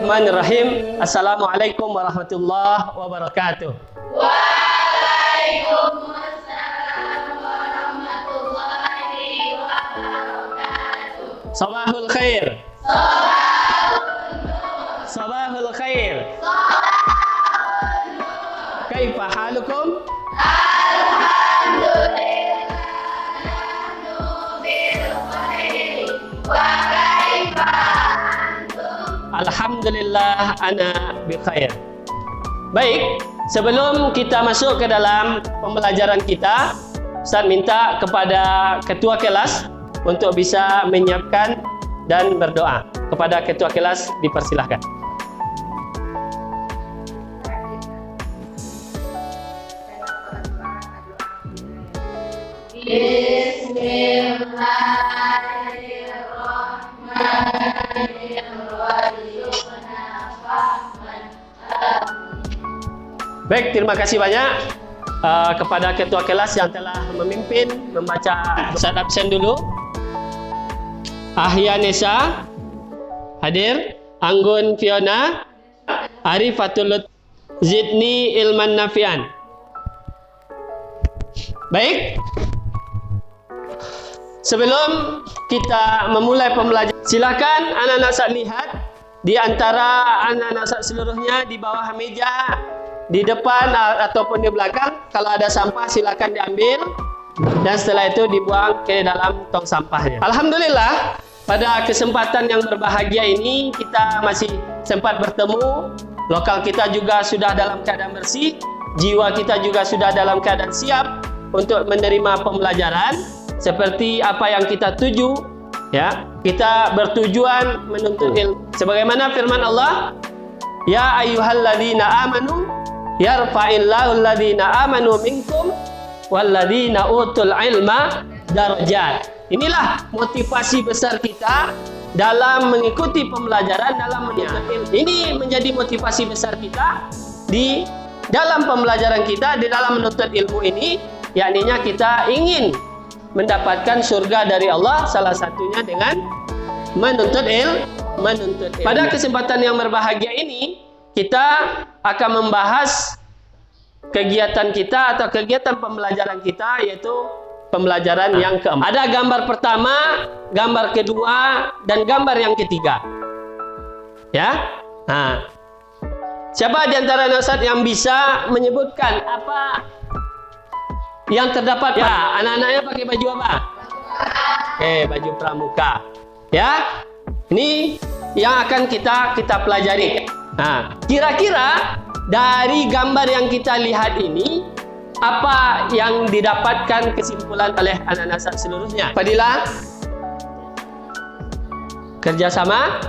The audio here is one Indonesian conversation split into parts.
Bismillahirrahmanirrahim. Assalamualaikum warahmatullahi wabarakatuh. Waalaikumsalam warahmatullahi wabarakatuh. Sabahul khair. Sabahul khair. Kaifa halukum? Alhamdulillah nahnu bil khair. Wa kaifa antum? Alhamdulillah ana bi khair. Baik, sebelum kita masuk ke dalam pembelajaran kita, Ustaz minta kepada ketua kelas untuk bisa menyiapkan dan berdoa. Kepada ketua kelas dipersilahkan. Baik, terima kasih banyak kepada ketua kelas yang telah memimpin membaca. Ustaz absen dulu. Ahya Nesa hadir, Anggun Fiona, Arifatul Zidni Ilman Nafian. Baik, sebelum kita memulai pembelajaran, silakan anak-anak Ustaz lihat di antara anak-anak Ustaz seluruhnya di bawah meja, di depan ataupun di belakang, kalau ada sampah silakan diambil dan setelah itu dibuang ke dalam tong sampahnya. Alhamdulillah, pada kesempatan yang berbahagia ini kita masih sempat bertemu. Lokal kita juga sudah dalam keadaan bersih, jiwa kita juga sudah dalam keadaan siap untuk menerima pembelajaran seperti apa yang kita tuju, ya. Kita bertujuan menuntut ilmu. Sebagaimana firman Allah, ya ayyuhalladzina amanu yarfa'illahu alladzina amanu minkum walladzina utul ilma darajat. Inilah motivasi besar kita dalam mengikuti pembelajaran, dalam menuntut ilmu. Ini menjadi motivasi besar kita di dalam pembelajaran kita, di dalam menuntut ilmu ini, yakninya kita ingin mendapatkan surga dari Allah, salah satunya dengan menuntut ilmu. Pada kesempatan yang berbahagia ini, kita akan membahas kegiatan kita atau kegiatan pembelajaran kita, yaitu pembelajaran yang keempat. Ada gambar pertama, gambar kedua, dan gambar yang ketiga. Ya. Nah, siapa di antara Ustaz yang bisa menyebutkan apa yang terdapat? Ya, anak-anaknya pakai baju apa? Baju pramuka. Ya. Ini yang akan kita pelajari. Nah, kira-kira dari gambar yang kita lihat ini, apa yang didapatkan kesimpulan oleh anak-anak seluruhnya? Fadilah, kerjasama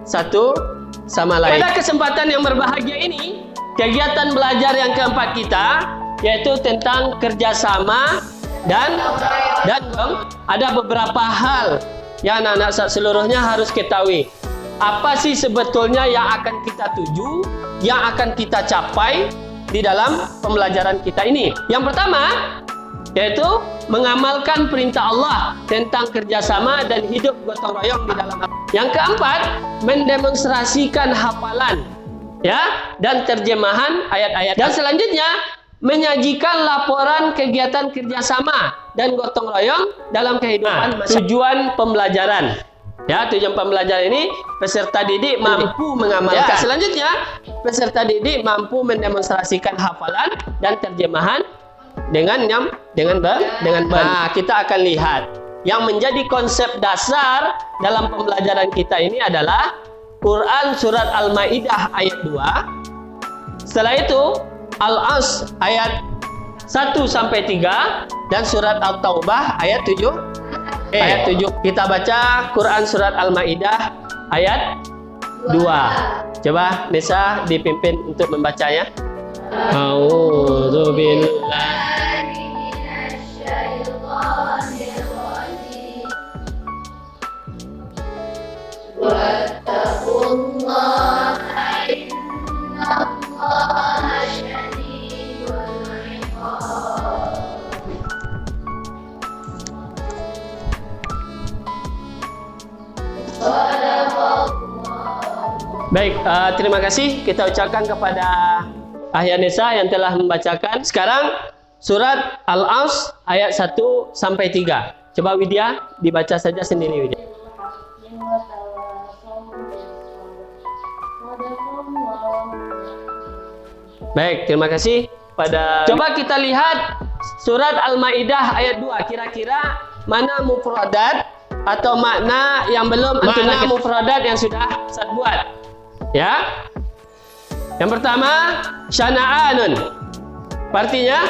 satu sama lain. Pada kesempatan yang berbahagia ini, kegiatan belajar yang keempat kita yaitu tentang kerjasama dan ada beberapa hal yang anak-anak seluruhnya harus ketahui. Apa sih sebetulnya yang akan kita tuju, yang akan kita capai di dalam pembelajaran kita ini? Yang pertama yaitu mengamalkan perintah Allah tentang kerjasama dan hidup gotong royong di dalam. Yang keempat, mendemonstrasikan hafalan, ya, dan terjemahan ayat-ayat. Dan selanjutnya menyajikan laporan kegiatan kerjasama dan gotong royong dalam kehidupan masyarakat. Tujuan pembelajaran. Ya, tujuan pembelajaran ini peserta didik mampu mengamalkan. Ya. Selanjutnya, peserta didik mampu mendemonstrasikan hafalan dan terjemahan dengan baik. Nah, kita akan lihat yang menjadi konsep dasar dalam pembelajaran kita ini adalah Quran surat Al-Maidah ayat 2. Setelah itu Al-As ayat 1 sampai 3 dan surat At-Taubah ayat 7. Ayat 7. Kita baca Quran surat Al-Maidah ayat 2. Coba Nisa dipimpin untuk membacanya. A'udzu billahi minasyaitonir rajim. Wattaqullaha innallaha syadidul iqab. Shadaqallahu Baik, terima kasih kita ucapkan kepada Ahyanisa yang telah membacakan. Sekarang surat Al-As ayat 1 sampai 3. Coba Widya dibaca saja sendiri Widya. Baik, terima kasih pada. Coba kita lihat surat Al-Maidah ayat 2. Kira-kira mana mufradat atau makna yang belum makna mufradat yang sudah Ustaz buat? Ya. Yang pertama, syana'anun. Artinya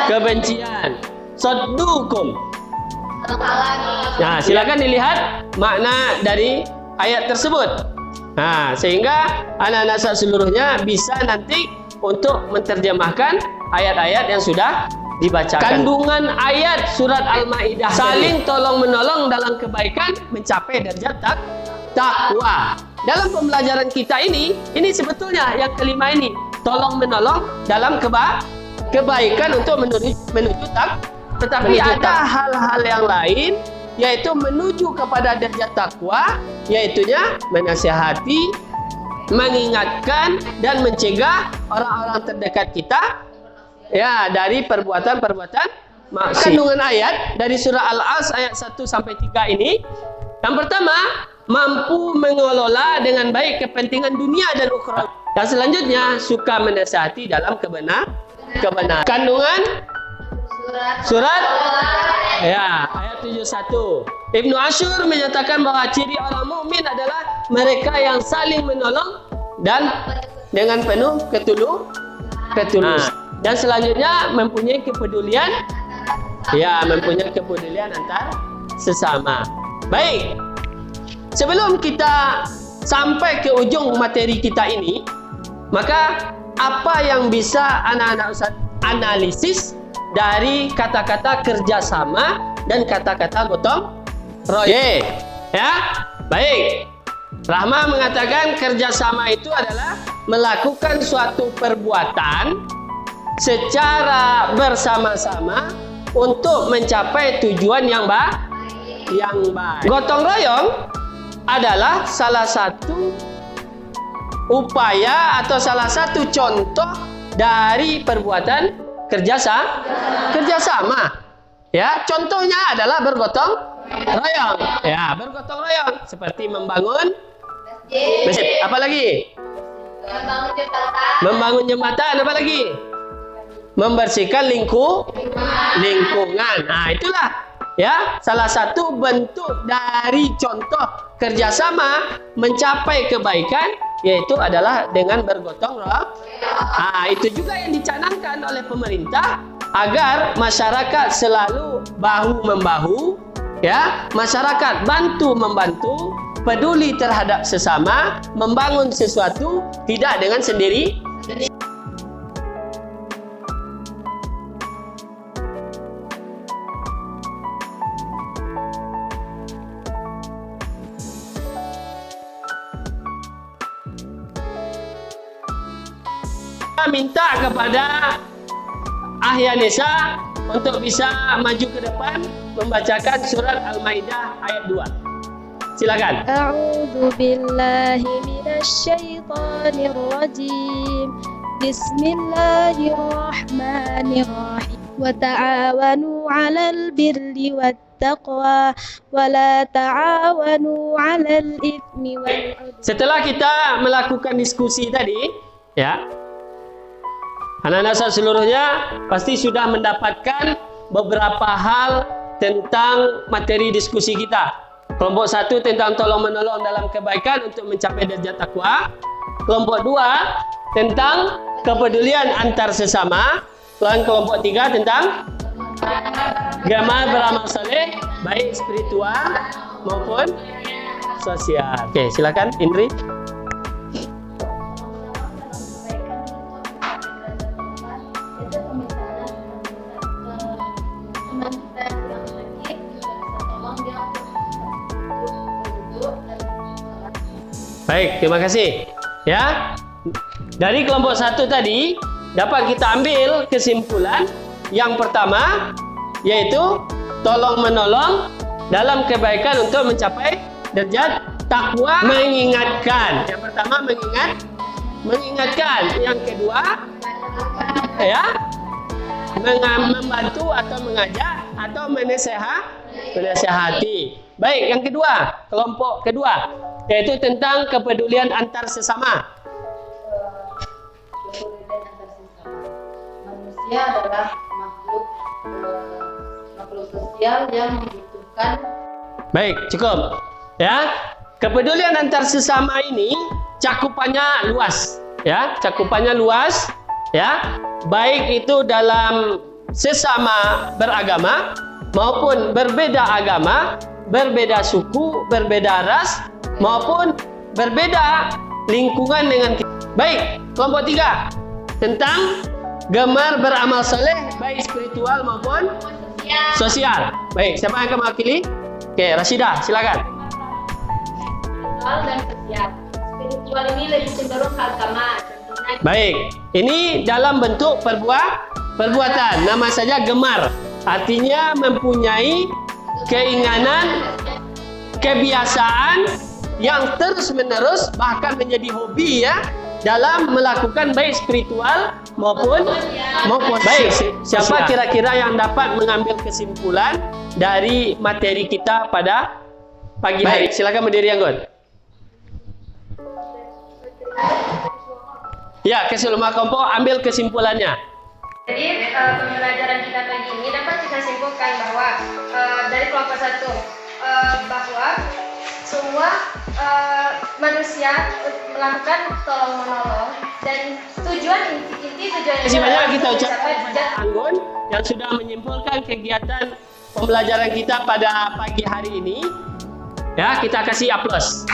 kebencian. Saddukum. Nah, silakan dilihat makna dari ayat tersebut. Nah, sehingga anak-anak seluruhnya bisa nanti untuk menerjemahkan ayat-ayat yang sudah dibacakan. Kandungan ayat surat Al-Maidah saling tolong-menolong dalam kebaikan mencapai derajat takwa. Dalam pembelajaran kita ini sebetulnya yang kelima ini, tolong-menolong dalam kebaikan untuk menuju takwa. Tetapi ada hal-hal yang lain, yaitu menuju kepada derajat takwa, yaitunya menasihati, mengingatkan dan mencegah orang-orang terdekat kita ya dari perbuatan-perbuatan maksiat. Kandungan ayat dari surah Al-As ayat 1 sampai 3 ini, yang pertama, mampu mengelola dengan baik kepentingan dunia dan ukhrawi. Dan selanjutnya, suka menasihati dalam kebenaran. Kandungan surat ya ayat 71. Ibnu Ashur menyatakan bahwa ciri orang mukmin adalah mereka yang saling menolong dan dengan penuh ketulus. Dan selanjutnya mempunyai kepedulian antar sesama. Baik. Sebelum kita sampai ke ujung materi kita ini, maka apa yang bisa anak-anak Ustaz analisis dari kata-kata kerjasama dan kata-kata gotong royong? Ya, baik. Rahma mengatakan kerjasama itu adalah melakukan suatu perbuatan secara bersama-sama untuk mencapai tujuan yang baik. Gotong royong adalah salah satu upaya atau salah satu contoh dari perbuatan kerjasama. Ya, contohnya adalah bergotong royong. Ya, bergotong royong seperti membangun masjid. Apa lagi? Membangun jembatan. Apa lagi? Membersihkan lingkungan. Nah, itulah ya salah satu bentuk dari contoh kerjasama mencapai kebaikan, yaitu adalah dengan bergotong royong. Nah, itu juga yang dicanangkan oleh pemerintah agar masyarakat selalu bahu membahu, ya, masyarakat bantu membantu, peduli terhadap sesama, membangun sesuatu tidak dengan sendiri. Minta kepada Ahyanisa untuk bisa maju ke depan membacakan surat Al-Maidah ayat 2. Silakan. A'udzu billahi minasyaitonir rajim. Bismillahirrahmanirrahim. Wa ta'awanu 'alal birri wat taqwa wa la ta'awanu 'alal itsmi wal 'udwan. Setelah kita melakukan diskusi tadi, ya, anak-anak seluruhnya pasti sudah mendapatkan beberapa hal tentang materi diskusi kita. Kelompok 1 tentang tolong-menolong dalam kebaikan untuk mencapai derajat takwa. Kelompok 2 tentang kepedulian antar sesama. Dan kelompok 3 tentang bagaimana beramal saleh, baik spiritual maupun sosial. Oke, silakan Indri. Baik, terima kasih. Ya, dari kelompok 1 tadi dapat kita ambil kesimpulan yang pertama, yaitu tolong menolong dalam kebaikan untuk mencapai derajat Takwa mengingatkan. Yang pertama mengingatkan. Yang kedua ya membantu atau mengajak atau menasehati. Baik, yang kedua, kelompok kedua yaitu tentang kepedulian antar sesama. Kepedulian antar sesama. Manusia adalah makhluk sosial yang membutuhkan. Baik, cukup. Ya, kepedulian antar sesama ini cakupannya luas. Ya, cakupannya luas. Ya, baik itu dalam sesama beragama maupun berbeda agama, berbeda suku, berbeda ras maupun berbeda lingkungan dengan kita. Baik, kelompok 3 tentang gemar beramal soleh baik spiritual maupun sosial. Baik, siapa yang akan mewakili? Oke, Rashidah, silakan. Spiritual dan sosial. Spiritual ini lebih cenderung ke agama. Baik, ini dalam bentuk perbuatan. Nama saja gemar. Artinya mempunyai keinginan, kebiasaan yang terus-menerus bahkan menjadi hobi ya dalam melakukan baik spiritual maupun baik. Siapa kira-kira yang dapat mengambil kesimpulan dari materi kita pada pagi hari? Silakan berdiri, Anggun. Ya, keseluruhan kelompok ambil kesimpulannya. Jadi pembelajaran kita pagi ini dapat kita simpulkan bahwa dari kelompok 1 bahwa semua manusia melakukan tolong menolong dan inti tujuan Terima kasih banyak kita ucapkan kepada Anggun yang sudah menyimpulkan kegiatan pembelajaran kita pada pagi hari ini. Ya, kita kasih aplaus.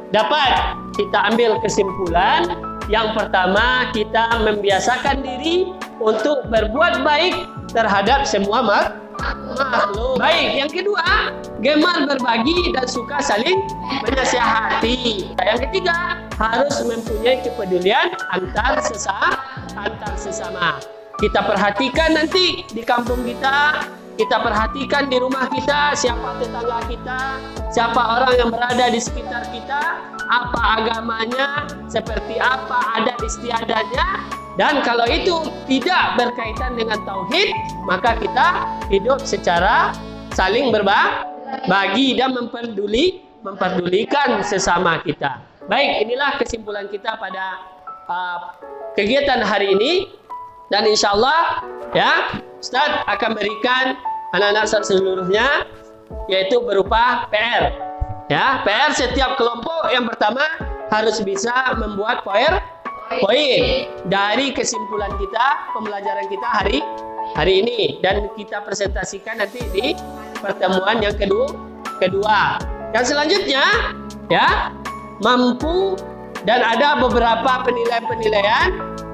Dapat kita ambil kesimpulan. Yang pertama, kita membiasakan diri untuk berbuat baik terhadap semua makhluk. Baik, yang kedua, gemar berbagi dan suka saling menasihati. Yang ketiga, harus mempunyai kepedulian antar sesama. Kita perhatikan nanti di kampung kita perhatikan di rumah kita, siapa tetangga kita, siapa orang yang berada di sekitar kita, apa agamanya, seperti apa adat istiadatnya, dan kalau itu tidak berkaitan dengan tauhid, maka kita hidup secara saling berbagi dan memperdulikan sesama kita. Baik, inilah kesimpulan kita pada kegiatan hari ini, dan insya Allah ya Ustaz akan berikan anak-anak seluruhnya yaitu berupa PR. Ya, PR setiap kelompok yang pertama harus bisa membuat poin dari kesimpulan kita, pembelajaran kita hari ini, dan kita presentasikan nanti di pertemuan yang kedua. Yang selanjutnya ya mampu dan ada beberapa penilaian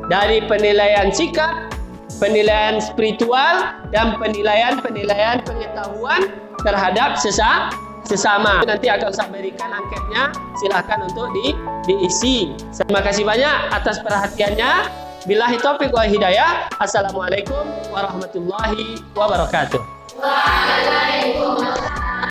dari penilaian sikap, penilaian spiritual, dan penilaian pengetahuan terhadap sesama. Nanti akan saya berikan anketnya, silakan untuk diisi. Terima kasih banyak atas perhatiannya. Billahi taufiq wal hidayah. Assalamualaikum warahmatullahi wabarakatuh. Waalaikumsalam.